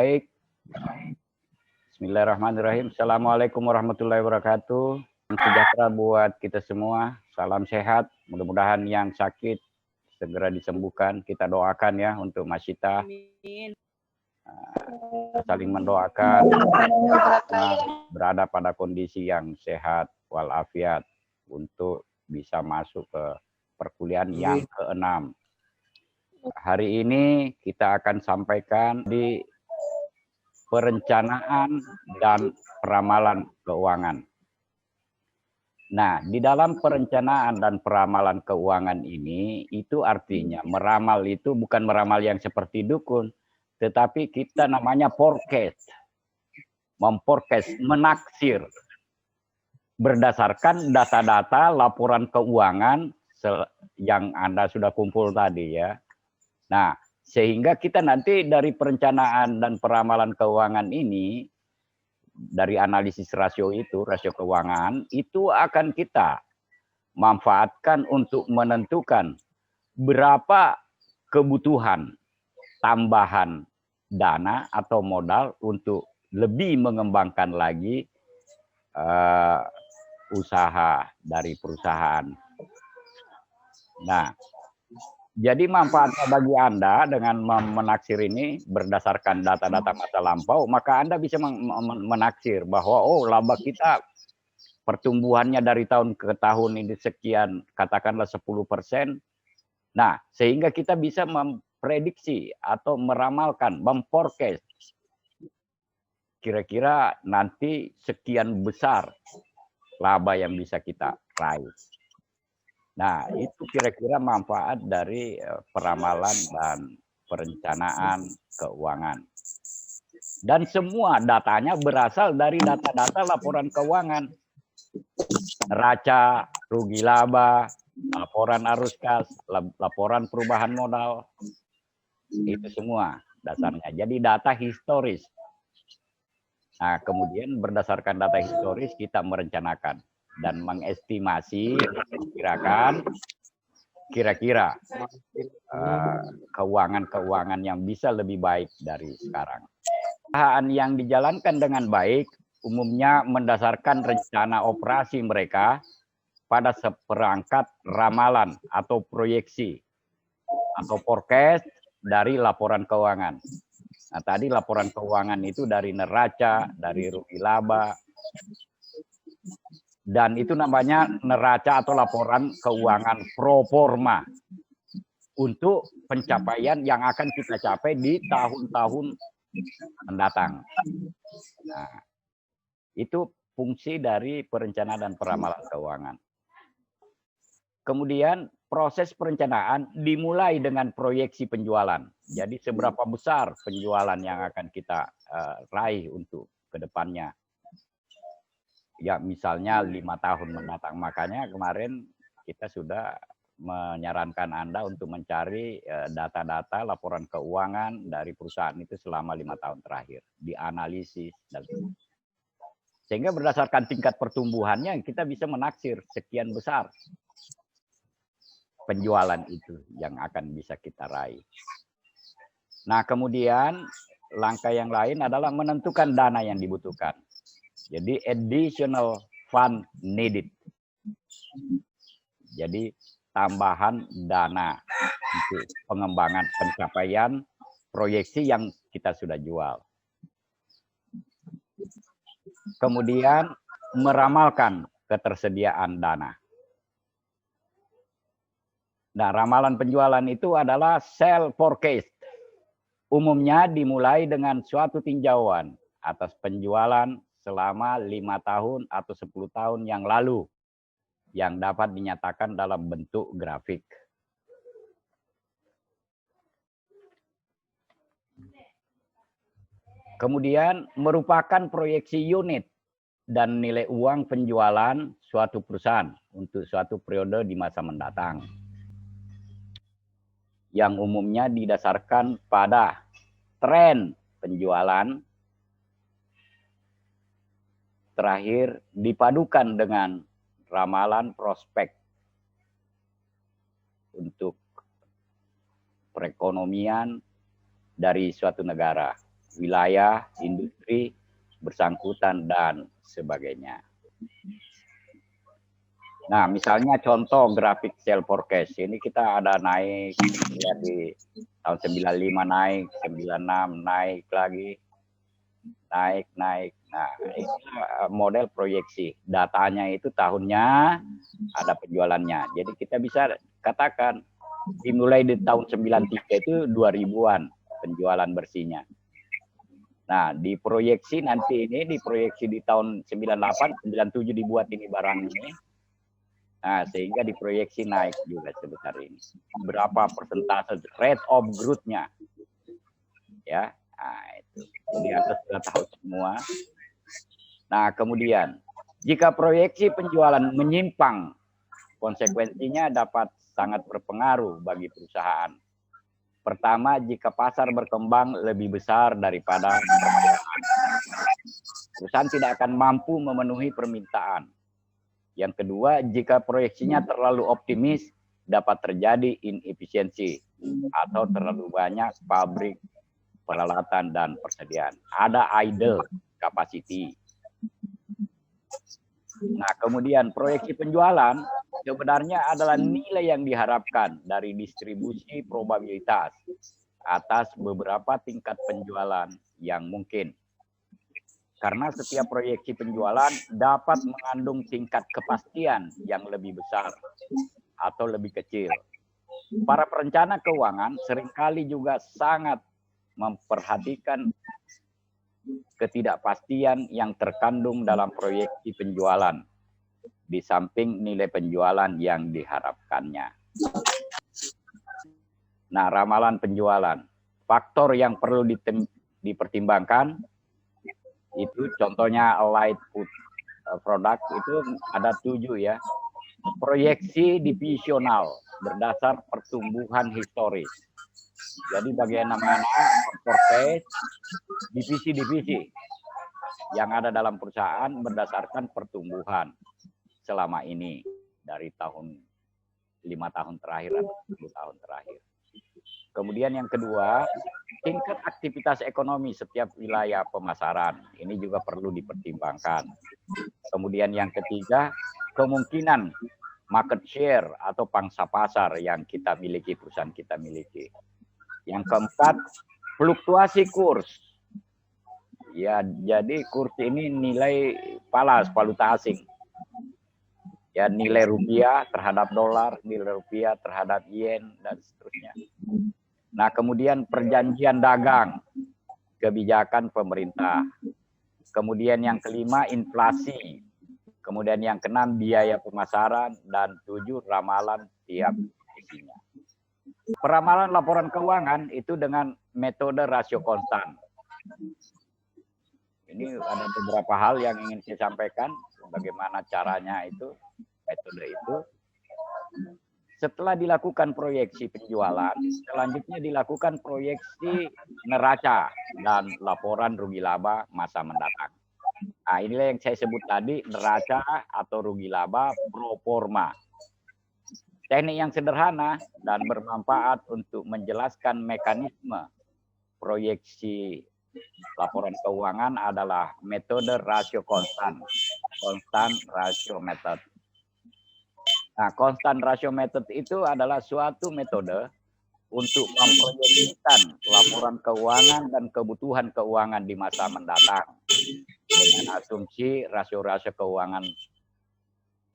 Baik. Bismillahirrahmanirrahim. Assalamualaikum warahmatullahi wabarakatuh. Sejahtera buat kita semua. Salam sehat. Mudah-mudahan yang sakit segera disembuhkan. Kita doakan ya untuk Mas Sita. Saling mendoakan berada pada kondisi yang sehat walafiat untuk bisa masuk ke perkuliahan yang ke-6. Hari ini kita akan sampaikan di perencanaan dan peramalan keuangan. Nah, di dalam perencanaan dan peramalan keuangan ini, itu artinya meramal itu bukan meramal yang seperti dukun, tetapi kita namanya forecast. Memforecast, menaksir. Berdasarkan data-data laporan keuangan yang Anda sudah kumpul tadi ya. Nah, sehingga kita nanti dari perencanaan dan peramalan keuangan ini, dari analisis rasio itu, rasio keuangan, itu akan kita manfaatkan untuk menentukan berapa kebutuhan tambahan dana atau modal untuk lebih mengembangkan lagi usaha dari perusahaan. Nah, jadi manfaatnya bagi Anda dengan menaksir ini berdasarkan data-data masa lampau, maka Anda bisa menaksir bahwa oh laba kita pertumbuhannya dari tahun ke tahun ini sekian, katakanlah 10%. Nah, sehingga kita bisa memprediksi atau meramalkan, memforecast kira-kira nanti sekian besar laba yang bisa kita raih. Nah, itu kira-kira manfaat dari peramalan dan perencanaan keuangan. Dan semua datanya berasal dari data-data laporan keuangan. Neraca, rugi laba, laporan arus kas, laporan perubahan modal. Itu semua dasarnya. Jadi data historis. Nah, kemudian berdasarkan data historis kita merencanakan dan mengestimasi, memperkirakan kira-kira keuangan-keuangan yang bisa lebih baik dari sekarang. Perusahaan yang dijalankan dengan baik umumnya mendasarkan rencana operasi mereka pada seperangkat ramalan atau proyeksi atau forecast dari laporan keuangan. Nah, tadi laporan keuangan itu dari neraca, dari rugi laba, dan itu namanya neraca atau laporan keuangan pro forma untuk pencapaian yang akan kita capai di tahun-tahun mendatang. Nah, itu fungsi dari perencanaan dan peramalan keuangan. Kemudian proses perencanaan dimulai dengan proyeksi penjualan. Jadi seberapa besar penjualan yang akan kita raih untuk kedepannya. Ya misalnya 5 tahun mendatang. Makanya kemarin kita sudah menyarankan Anda untuk mencari data-data laporan keuangan dari perusahaan itu selama 5 tahun terakhir. Dianalisis. Sehingga berdasarkan tingkat pertumbuhannya kita bisa menaksir sekian besar penjualan itu yang akan bisa kita raih. Nah kemudian langkah yang lain adalah menentukan dana yang dibutuhkan. Jadi additional fund needed. Jadi tambahan dana untuk pengembangan pencapaian proyeksi yang kita sudah jual. Kemudian meramalkan ketersediaan dana. Nah, ramalan penjualan itu adalah sell forecast. Umumnya dimulai dengan suatu tinjauan atas penjualan selama 5 tahun atau 10 tahun yang lalu yang dapat dinyatakan dalam bentuk grafik. Kemudian merupakan proyeksi unit dan nilai uang penjualan suatu perusahaan untuk suatu periode di masa mendatang. Yang umumnya didasarkan pada tren penjualan, terakhir dipadukan dengan ramalan prospek untuk perekonomian dari suatu negara wilayah, industri bersangkutan, dan sebagainya. Nah, misalnya contoh grafik sell forecast. Ini kita ada naik, ya di tahun 95 naik, 96 naik lagi, naik. Nah, ini model proyeksi. Datanya itu tahunnya ada penjualannya. Jadi kita bisa katakan dimulai di tahun 93 itu 2000-an penjualan bersihnya. Nah, diproyeksi nanti ini, diproyeksi di tahun 98, 97 dibuat ini barang ini. Nah, sehingga diproyeksi naik juga sebesar ini. Berapa persentase rate of growth-nya? Ya, nah, itu. Jadi Anda sudah tahu semua. Nah, kemudian jika proyeksi penjualan menyimpang, konsekuensinya dapat sangat berpengaruh bagi perusahaan. Pertama, jika pasar berkembang lebih besar daripada permintaan, perusahaan tidak akan mampu memenuhi permintaan. Yang kedua, jika proyeksinya terlalu optimis, dapat terjadi inefisiensi atau terlalu banyak pabrik, peralatan, dan persediaan. Ada idle capacity. Nah, kemudian proyeksi penjualan sebenarnya adalah nilai yang diharapkan dari distribusi probabilitas atas beberapa tingkat penjualan yang mungkin. Karena setiap proyeksi penjualan dapat mengandung tingkat kepastian yang lebih besar atau lebih kecil. Para perencana keuangan seringkali juga sangat memperhatikan ketidakpastian yang terkandung dalam proyeksi penjualan, di samping nilai penjualan yang diharapkannya. Nah, ramalan penjualan. Faktor yang perlu dipertimbangkan itu contohnya light food product itu ada 7 ya. Proyeksi divisional berdasar pertumbuhan historis. Jadi bagaimana forecast divisi-divisi yang ada dalam perusahaan berdasarkan pertumbuhan selama ini dari tahun 5 tahun terakhir atau 10 tahun terakhir. Kemudian yang kedua, tingkat aktivitas ekonomi setiap wilayah pemasaran. Ini juga perlu dipertimbangkan. Kemudian yang ketiga, kemungkinan market share atau pangsa pasar yang kita miliki, perusahaan kita miliki. Yang keempat, fluktuasi kurs. Ya, jadi kurs ini nilai valuta asing. Ya, nilai rupiah terhadap dolar, nilai rupiah terhadap yen, dan seterusnya. Nah, kemudian perjanjian dagang, kebijakan pemerintah. Kemudian yang kelima, inflasi. Kemudian yang keenam, biaya pemasaran. Dan 7, ramalan tiap isinya. Peramalan laporan keuangan itu dengan metode rasio konstan. Ini ada beberapa hal yang ingin saya sampaikan, bagaimana caranya itu, metode itu. Setelah dilakukan proyeksi penjualan, selanjutnya dilakukan proyeksi neraca dan laporan rugi laba masa mendatang. Nah, inilah yang saya sebut tadi, neraca atau rugi laba pro forma. Teknik yang sederhana dan bermanfaat untuk menjelaskan mekanisme proyeksi laporan keuangan adalah metode rasio konstan, constant ratio method. Nah, constant ratio method itu adalah suatu metode untuk memproyeksikan laporan keuangan dan kebutuhan keuangan di masa mendatang dengan asumsi rasio-rasio keuangan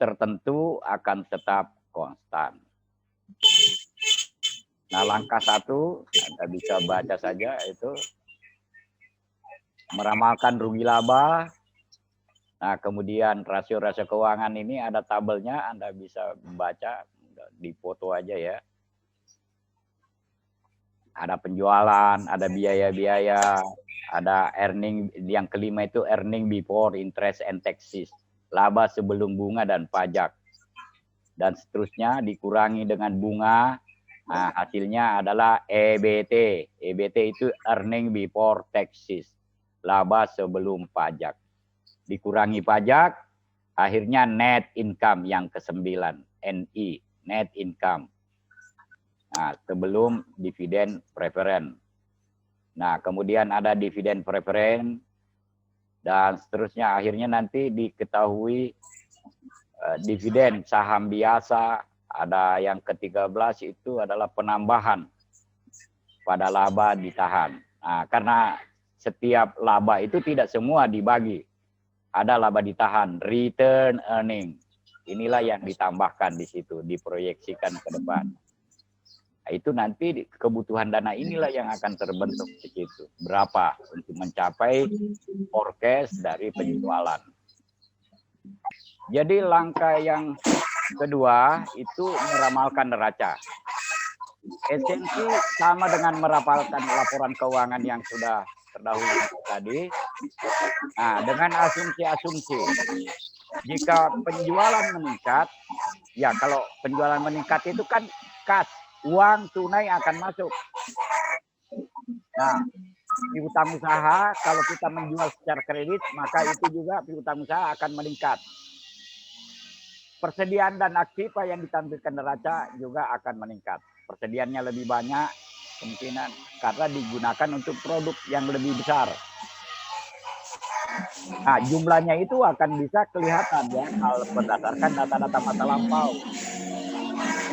tertentu akan tetap konstan. Nah, langkah 1, Anda bisa baca saja itu, meramalkan rugi laba. Nah, kemudian rasio-rasio keuangan ini ada tabelnya, Anda bisa baca, di foto aja ya. Ada penjualan, ada biaya-biaya, ada earning, yang kelima itu earning before interest and taxes, laba sebelum bunga dan pajak. Dan seterusnya dikurangi dengan bunga, nah, hasilnya adalah EBT. EBT itu earning before taxes, laba sebelum pajak. Dikurangi pajak, akhirnya net income yang ke-9, NI, net income. Nah, sebelum dividen preferen. Nah, kemudian ada dividen preferen dan seterusnya. Akhirnya nanti diketahui dividen saham biasa. Ada yang ke-13 itu adalah penambahan pada laba ditahan. Nah, karena setiap laba itu tidak semua dibagi. Ada laba ditahan, return earning. Inilah yang ditambahkan di situ, diproyeksikan ke depan. Nah, itu nanti kebutuhan dana inilah yang akan terbentuk di situ. Berapa untuk mencapai forecast dari penjualan. Jadi langkah yang kedua itu meramalkan neraca. Esensi sama dengan merapalkan laporan keuangan yang sudah terdahulu tadi. Nah, dengan asumsi-asumsi. Jika penjualan meningkat, ya kalau penjualan meningkat itu kan cash, uang tunai akan masuk. Nah, piutang usaha kalau kita menjual secara kredit, maka itu juga piutang usaha akan meningkat. Persediaan dan aktiva yang ditampilkan neraca juga akan meningkat. Persediaannya lebih banyak kemungkinan karena digunakan untuk produk yang lebih besar. Nah, jumlahnya itu akan bisa kelihatan ya berdasarkan data-data masa lampau.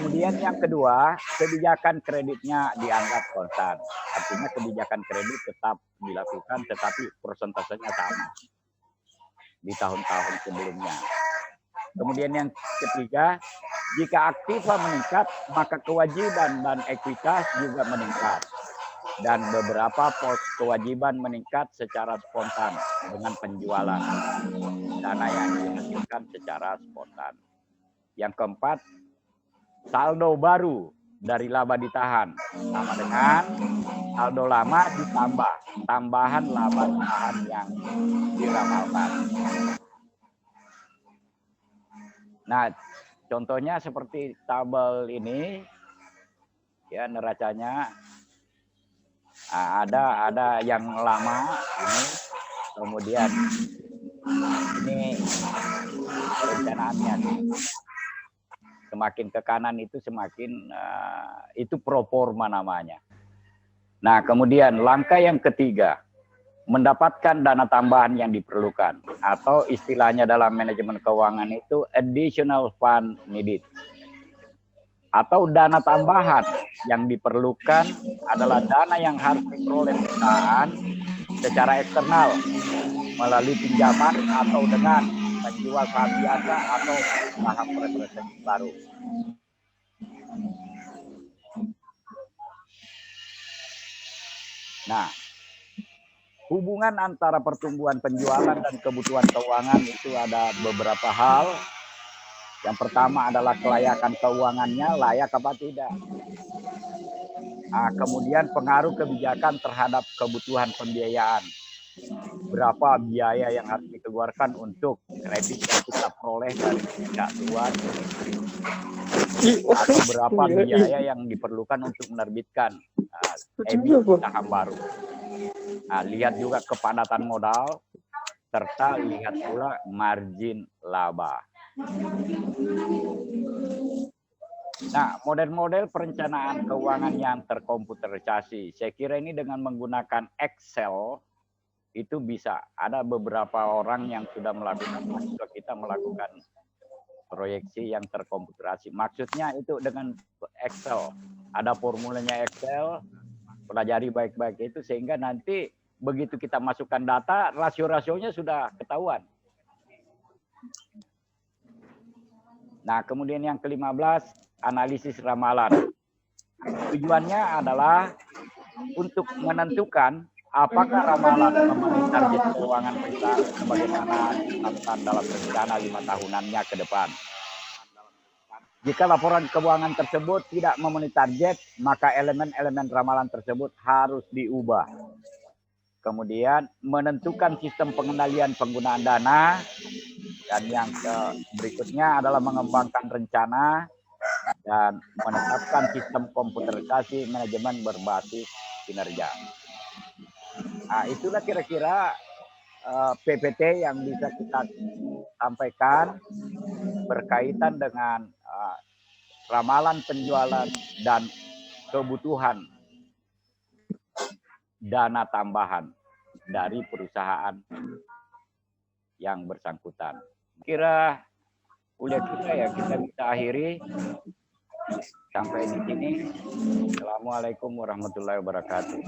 Kemudian yang kedua, kebijakan kreditnya dianggap konstan. Artinya kebijakan kredit tetap dilakukan, tetapi persentasenya sama di tahun-tahun sebelumnya. Kemudian yang ketiga, jika aktiva meningkat, maka kewajiban dan ekuitas juga meningkat. Dan beberapa pos kewajiban meningkat secara spontan dengan penjualan dana yang dihasilkan secara spontan. Yang keempat, saldo baru dari laba ditahan sama dengan saldo lama ditambah tambahan laba ditahan yang diramalkan. Nah, contohnya seperti tabel ini, ya neracanya. Nah, ada yang lama ini, kemudian ini perencanaannya. Semakin ke kanan itu semakin itu pro forma namanya. Nah, kemudian langkah yang ketiga, mendapatkan dana tambahan yang diperlukan atau istilahnya dalam manajemen keuangan itu additional fund needed. Atau dana tambahan yang diperlukan adalah dana yang harus diperoleh perusahaan secara eksternal melalui pinjaman atau dengan menjual saham biasa atau saham representasi baru. Nah, hubungan antara pertumbuhan penjualan dan kebutuhan keuangan itu ada beberapa hal. Yang pertama adalah kelayakan keuangannya, layak apa tidak. Nah, kemudian pengaruh kebijakan terhadap kebutuhan pembiayaan. Berapa biaya yang harus dikeluarkan untuk kredit yang kita peroleh dari pihak luar. Atau berapa biaya yang diperlukan untuk menerbitkan emisi saham baru. Nah, lihat juga kepadatan modal, serta lihat pula margin laba. Nah, model-model perencanaan keuangan yang terkomputerisasi, saya kira ini dengan menggunakan Excel itu bisa. Ada beberapa orang yang sudah melakukan, mahasiswa kita melakukan proyeksi yang terkomputerasi. Maksudnya itu dengan Excel. Ada formulanya Excel, pelajari baik-baik itu sehingga nanti begitu kita masukkan data, rasio-rasionya sudah ketahuan. Nah, kemudian yang ke-15, analisis ramalan. Tujuannya adalah untuk menentukan apakah ramalan memenuhi target keuangan perusahaan sebagaimana ditetapkan dalam rencana 5 tahunannya ke depan. Jika laporan keuangan tersebut tidak memenuhi target, maka elemen-elemen ramalan tersebut harus diubah. Kemudian menentukan sistem pengendalian penggunaan dana. Dan yang berikutnya adalah mengembangkan rencana dan menetapkan sistem komputerisasi manajemen berbasis kinerja. Nah, itulah kira-kira PPT yang bisa kita sampaikan berkaitan dengan ramalan penjualan dan kebutuhan dana tambahan dari perusahaan yang bersangkutan. Kira kuliah kita ya kita bisa akhiri sampai di sini. Assalamualaikum warahmatullahi wabarakatuh.